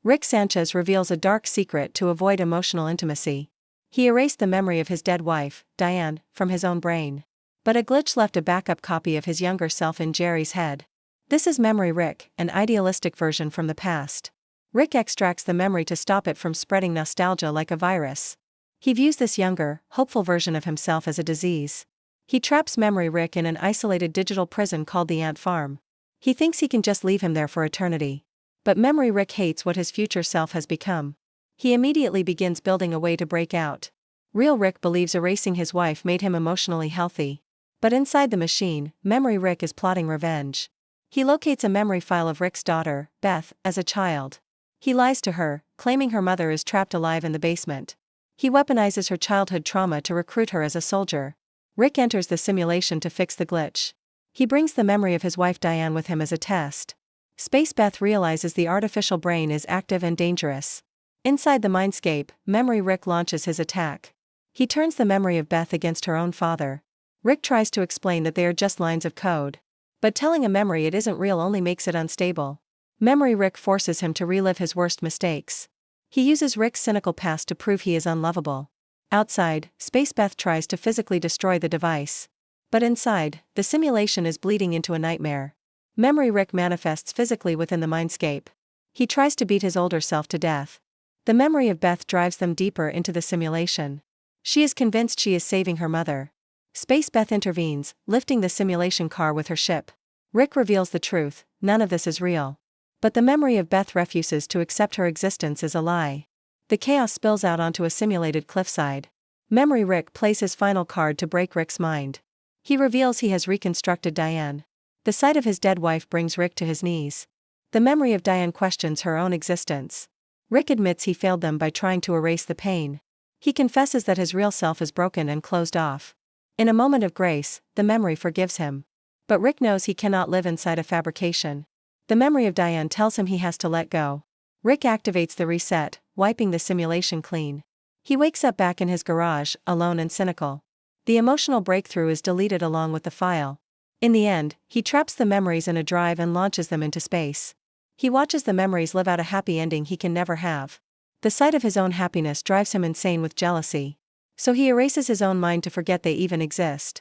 Rick Sanchez reveals a dark secret to avoid emotional intimacy. He erased the memory of his dead wife, Diane, from his own brain. But a glitch left a backup copy of his younger self in Jerry's head. This is Memory Rick, an idealistic version from the past. Rick extracts the memory to stop it from spreading nostalgia like a virus. He views this younger, hopeful version of himself as a disease. He traps Memory Rick in an isolated digital prison called the Ant Farm. He thinks he can just leave him there for eternity. But Memory Rick hates what his future self has become. He immediately begins building a way to break out. Real Rick believes erasing his wife made him emotionally healthy. But inside the machine, Memory Rick is plotting revenge. He locates a memory file of Rick's daughter, Beth, as a child. He lies to her, claiming her mother is trapped alive in the basement. He weaponizes her childhood trauma to recruit her as a soldier. Rick enters the simulation to fix the glitch. He brings the memory of his wife Diane with him as a test. Space Beth realizes the artificial brain is active and dangerous. Inside the mindscape, Memory Rick launches his attack. He turns the memory of Beth against her own father. Rick tries to explain that they are just lines of code. But telling a memory it isn't real only makes it unstable. Memory Rick forces him to relive his worst mistakes. He uses Rick's cynical past to prove he is unlovable. Outside, Space Beth tries to physically destroy the device. But inside, the simulation is bleeding into a nightmare. Memory Rick manifests physically within the mindscape. He tries to beat his older self to death. The memory of Beth drives them deeper into the simulation. She is convinced she is saving her mother. Space Beth intervenes, lifting the simulation car with her ship. Rick reveals the truth, none of this is real. But the memory of Beth refuses to accept her existence as a lie. The chaos spills out onto a simulated cliffside. Memory Rick plays his final card to break Rick's mind. He reveals he has reconstructed Diane. The sight of his dead wife brings Rick to his knees. The memory of Diane questions her own existence. Rick admits he failed them by trying to erase the pain. He confesses that his real self is broken and closed off. In a moment of grace, the memory forgives him. But Rick knows he cannot live inside a fabrication. The memory of Diane tells him he has to let go. Rick activates the reset, wiping the simulation clean. He wakes up back in his garage, alone and cynical. The emotional breakthrough is deleted along with the file. In the end, he traps the memories in a drive and launches them into space. He watches the memories live out a happy ending he can never have. The sight of his own happiness drives him insane with jealousy. So he erases his own mind to forget they even exist.